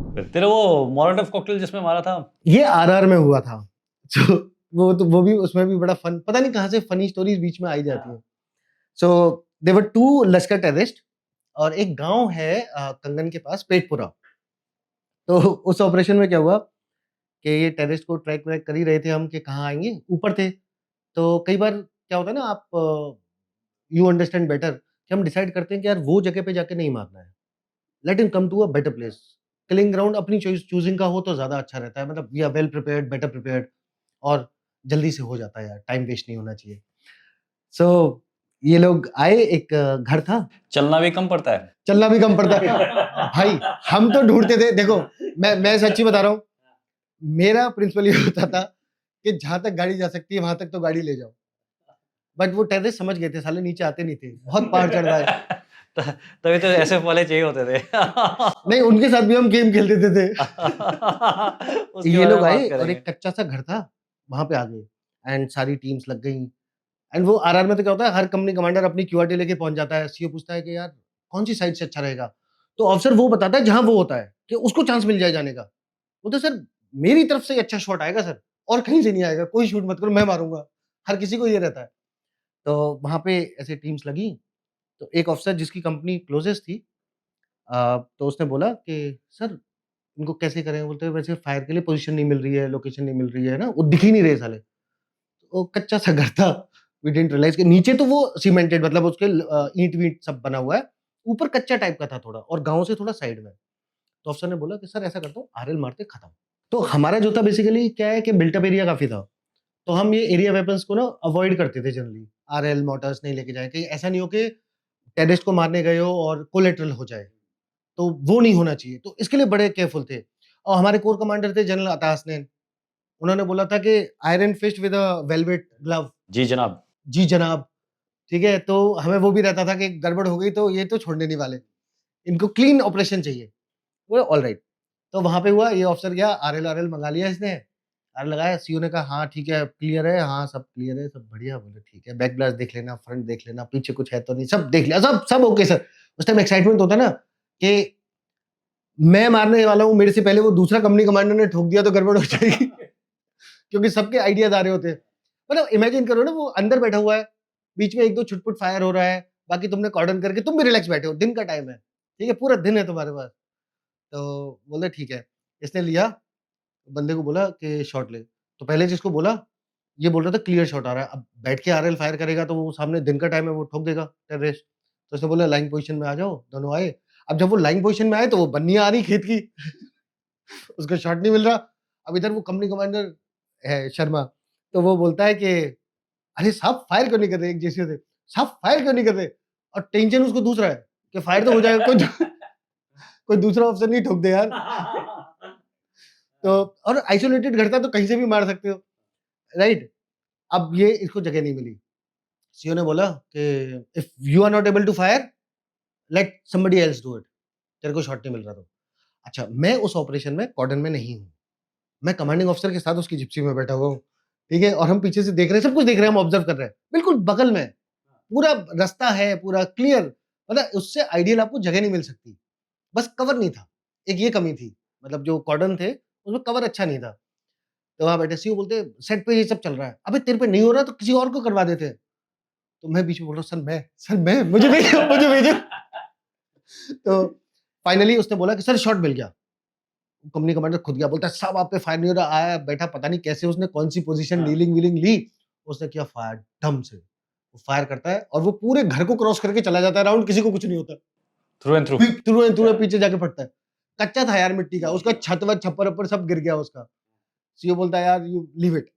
फिर तेरा वो मोलोटोव कॉकटेल जिसमें मारा था? ये आरआर में हुआ था। तो वो भी उसमें भी बड़ा फन, पता नहीं कहाँ से फनी स्टोरीज बीच में आई जाती है। So there were 2 Lashkar terrorist और एक गांव है कंगन के पास पेटपुरा। तो उस ऑपरेशन में क्या हुआ कि ये टेररिस्ट को ट्रैक व्रैक कर ही रहे थे हम कि कहाँ आएंगे, ऊपर थे। तो कई बार क्या होता है ना, आप यू अंडरस्टैंड बेटर कि हम डिसाइड करते हैं कि यार वो जगह पे जाके नहीं मारना है, let him come to a better place. Killing ground अपनी चॉइस चूजिंग का हो तो ज्यादा अच्छा रहता है, मतलब we are well prepared, better prepared, और जल्दी से हो जाता है यार, टाइम वेस्ट नहीं होना चाहिए। सो ये लोग आए, एक घर था। चलना भी कम पड़ता है। चलना भी कम पड़ता है भाई। हम तो ढूंढते थे, देखो मैं सच्ची बता रहा हूँ, मेरा प्रिंसिपल ये होता था कि जहां तक गाड़ी जा सकती है वहां तक तो गाड़ी ले जाओ। बट वो टेररिस्ट समझ गए थे, साले नीचे आते नहीं थे, बहुत पहाड़ चढ़ रहा है। तभी तो ऐसे वाले चाहिए होते थे। नहीं, उनके साथ भी हम गेम खेलते थे। उसके ये बारे में लोग बात आए और करेंगे। एक कच्चा सा घर था, वहां पे आ गए एंड सारी टीम्स लग गई। एंड वो आरआर में तो क्या होता है, हर कंपनी कमांडर अपनी क्यूआरटी लेके पहुंच जाता है। सीओ पूछता है कि यार कौन सी साइड से अच्छा रहेगा, तो ऑफिसर वो बताता है जहां वो होता है कि उसको चांस मिल जाए जाने का। वो तो सर मेरी तरफ से ही अच्छा शॉट आएगा सर, और कहीं से नहीं आएगा, कोई शूट मत करो, मैं मारूंगा। हर किसी को ये रहता है। तो वहां पे ऐसे टीम्स लगी। तो एक ऑफिसर जिसकी कंपनी क्लोजेस्ट थी, तो उसने बोला कि सर इनको कैसे करें, बोलते हैं वैसे फायर के लिए पोजीशन नहीं मिल रही है, लोकेशन नहीं मिल रही है ना, वो दिख ही नहीं रहे साले। वो कच्चा सा घर था, वी डिडंट रियलाइज कि नीचे तो वो सीमेंटेड, मतलब उसके ईंट वींट सब बना हुआ है, ऊपर कच्चा टाइप का था थोड़ा, और गांव से थोड़ा साइड में। तो अफसर ने बोला कि सर ऐसा करता हूँ, आरएल मारते खत्म। तो हमारा जो था बेसिकली क्या है कि बिल्टअप एरिया काफी था, तो हम ये एरिया वेपन्स को ना अवॉइड करते थे जनरली। आरएल मोटर्स नहीं लेके जाए, कहीं ऐसा नहीं हो कि टेररिस्ट को मारने गए हो और कोलेटरल हो जाए, तो वो नहीं होना चाहिए। तो इसके लिए बड़े केयरफुल थे। और हमारे कोर कमांडर थे जनरल अतास ने, उन्होंने बोला था कि iron fist with a velvet glove. जी जनाब। जी जनाब। ठीक है, तो हमें वो भी रहता था कि गड़बड़ हो गई तो ये तो छोड़ने नहीं वाले, इनको क्लीन ऑपरेशन चाहिए। वो ऑल राइट। तो वहां पे हुआ, ये ऑफिसर गया, आरएल आरएल मंगा लिया इसने, आरएल लगाया। सीओ ने कहा हाँ ठीक है, क्लियर है, हाँ सब क्लियर है, सब बढ़िया। बोले ठीक है, बैक ब्लास्ट देख लेना, फ्रंट देख लेना, पीछे कुछ है तो नहीं, सब देख लिया, सब सब ओके सर। उस टाइम एक्साइटमेंट होता है ना कि मैं मारने वाला हूँ, मेरे से पहले वो दूसरा कंपनी कमांडर ने ठोक दिया तो गड़बड़ हो जाएगी। क्योंकि सबके आइडियाज आ रहे होते हैं। मतलब इमेजिन करो ना, वो अंदर बैठा हुआ है, बीच में एक दो छुटपुट फायर हो रहा है, बाकी तुमने कॉर्डन करके तुम भी रिलैक्स बैठे हो, दिन का टाइम है, ठीक है, पूरा दिन है तुम्हारे पास। तो बोले ठीक है। इसने लिया, बंदे को बोला कि शॉट ले। तो पहले जिसको बोला, ये बोल रहा था क्लियर शॉट आ रहा है। अब बैठ के आरएल फायर करेगा तो वो सामने दिन का टाइम है, वो ठोक देगा टेररिस्ट। तो उसने बोला लाइन पोजीशन में आ जाओ, दोनों आए। अब जब वो लाइन पोजीशन में आए तो वो बन्नियां आ रही खेत की। उसको शॉट नहीं मिल रहा। अब इधर वो कंपनी कमांडर है शर्मा, तो वो बोलता है कि अरे साहब फायर क्यों नहीं कर रहे, एक जैसे थे, साहब फायर क्यों नहीं कर रहे। और टेंशन उसको दूसरा है कि फायर तो हो जाएगा, कोई दूसरा ऑप्शन नहीं ठोक दे यार। तो और आइसोलेटेड घर था तो कहीं से भी मार सकते हो, राइट। अब ये इसको जगह नहीं मिली। सीओ ने बोला कि if you are not able to fire, let somebody else do it. तेरे को शॉट नहीं मिल रहा तो। अच्छा, मैं उस ऑपरेशन में कॉर्डन में नहीं हूँ, मैं कमांडिंग ऑफिसर के साथ उसकी जिप्सी में बैठा हुआ हूँ, ठीक है, और हम पीछे से देख रहे हैं, सब कुछ देख रहे हैं, हम ऑब्जर्व कर रहे हैं, बिल्कुल बगल में पूरा रास्ता है, पूरा क्लियर। मतलब उससे आइडियल आपको जगह नहीं मिल सकती, बस कवर नहीं था, एक ये कमी थी। मतलब जो कॉर्डन थे उसमें कवर अच्छा नहीं था। तो वहां बैठे, सीओ बोलते सेट पे ये सब चल रहा है, अबे तेरे पे नहीं हो रहा तो किसी और को करवा देते। तो मैं बीच में बोल रहा हूँ सर मैं मुझे भेजो मुझे भेजो। तो फाइनली उसने बोला कि सर शॉट मिल गया। कंपनी कमांडर खुद गया, बोलता है साहब आप पे फायर नहीं हो रहा। आया बैठा, पता नहीं कैसे उसने कौन सी पोजीशन नीलिंग वीलिंग ली, उसने किया फायर ढम से। वो फायर करता है और वो पूरे घर को क्रॉस करके चला जाता है राउंड, किसी को कुछ नहीं होता। Through and through. Through and through पीछे जाके फटता है। कच्चा था यार मिट्टी का, उसका छत व छप्पर अपर सब गिर गया उसका। सीओ बोलता है यार यू लीव इट।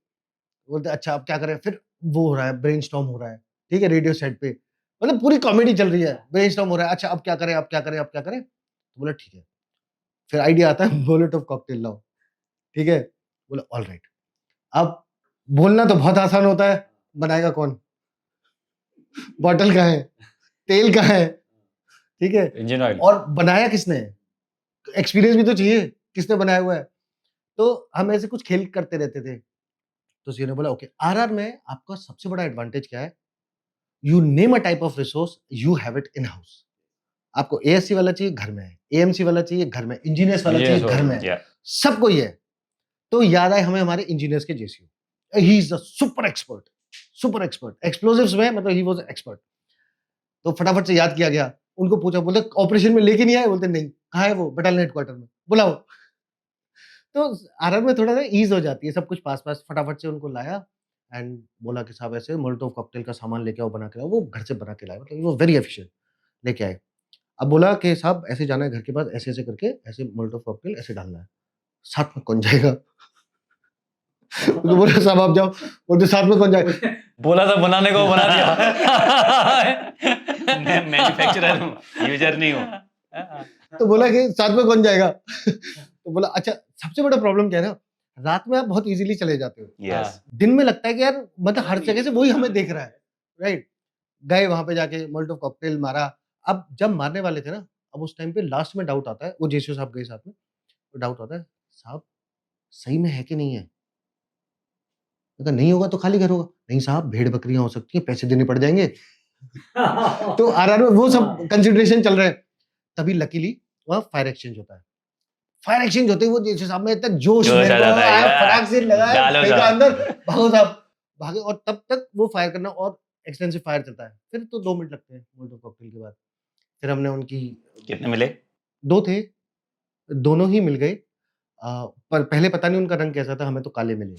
बोलते हैं अच्छा अब क्या करें। फिर वो हो रहा है, ब्रेनस्टॉर्म हो रहा है, ठीक है, रेडियो सेट पे, मतलब पूरी कॉमेडी चल रही है, ब्रेनस्टॉर्म हो रहा है। अच्छा अब क्या करें, अब क्या करें, अब क्या करें। तो बोला ठीक है। फिर आइडिया आता है मोलोटोव कॉकटेल लाओ, ठीक है। बोला ऑल राइट। अब बोलना तो बहुत आसान होता है, बनाएगा कौन, बॉटल कहाँ है, तेल कहाँ है, ठीक है, इंजन ऑयल। और बनाया किसने, एक्सपीरियंस भी तो चाहिए, किसने बनाया हुआ है। तो हम ऐसे कुछ खेल करते रहते थे। तो सीओ ने बोला ओके, आरआर में आपका सबसे बड़ा एडवांटेज क्या है, you name a type of resource, you have it in house. आपको एएससी वाला चाहिए घर में है, एएमसी वाला चाहिए घर में, इंजीनियर्स वाला चाहिए घर में है, Yeah. सबको ये है। तो याद आए हमें हमारे इंजीनियर्स के JCO, he is the super expert explosives में, मतलब ही वाज एक्सपर्ट। तो फटाफट से याद किया गया, उनको पूछा, बोलते ऑपरेशन में लेके नहीं आए, बोलते नहीं, कहाँ है वो, बटालियन हेडक्वार्टर में, बुलाओ। तो आरआर में थोड़ा सा ईज हो जाती है, सब कुछ पास पास, फटाफट से उनको लाया एंड बोला कि साहब ऐसे मोल्टोव कॉकटेल का सामान लेके आओ, बना के लाओ। वो घर से बना के लाए, मतलब वो वेरी एफिशिएंट लेके आए। अब बोला कि साहब ऐसे जाना है घर के पास, ऐसे ऐसे करके, ऐसे मोल्टोव कॉकटेल ऐसे डालना है, साथ में कौन जाएगा? तो बोला साहब आप जाओ, बोलते साथ में कौन जाएगा? बोला था बनाने को, बना दिया। मैं मैन्युफैक्चरर हूँ, यूजर नहीं हूँ। तो बोला कि साथ में कौन जाएगा? तो बोला अच्छा, सबसे बड़ा प्रॉब्लम क्या है ना, रात में आप बहुत इजीली चले जाते हो, यस, दिन में लगता है कि यार मतलब हर जगह से वही हमें देख रहा है, राइट? गए वहां पे जाके मोल्टोव कॉकटेल मारा। अब जब मारने वाले थे ना, अब उस टाइम पे लास्ट में डाउट आता है, वो जेसीओ साहब गए साथ में, तो डाउट आता है, साहब सही में है कि नहीं है? अगर नहीं होगा तो खाली घर होगा। नहीं साहब, भेड़ बकरियां हो सकती हैं, पैसे देने पड़ जाएंगे। तो आरआर में वो सब कंसिडरेशन चल रहे हैं। तभी लकीली वहाँ फायर एक्सचेंज होता है। फायर एक्सचेंज होते ही वो जेसीओ साहब में इतना जोश जोश मेरे आ को जाता है, आया, यार। फटाक से लगाया, डालो फेंका साहब। अंदर, भागो साहब, भागे। और तब तक वो फायर करना और एक्सटेंसिव फायर चलता है। फिर तो 2 मिनट लगते हैं मोल्टोव कॉकटेल के बाद। फिर हमने उनकी कितने मिले? 2 थे, दोनों ही मिल गए। पर पहले पता नहीं उनका रंग कैसा था, हमें तो काले मिले।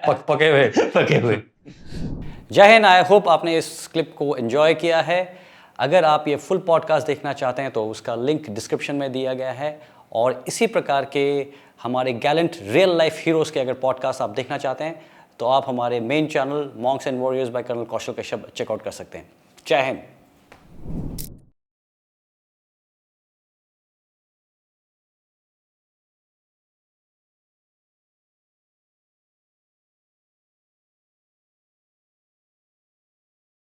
पके हुए। पके हुए। जय हिंद। आई होप आपने इस क्लिप को एंजॉय किया है। अगर आप ये फुल पॉडकास्ट देखना चाहते हैं तो उसका लिंक डिस्क्रिप्शन में दिया गया है, और इसी प्रकार के हमारे गैलेंट रियल लाइफ हीरोज़ के अगर पॉडकास्ट आप देखना चाहते हैं तो आप हमारे main channel Monks and Warriors by colonel Kaushal Kashyap check out कर सकते हैं। जय हिंद।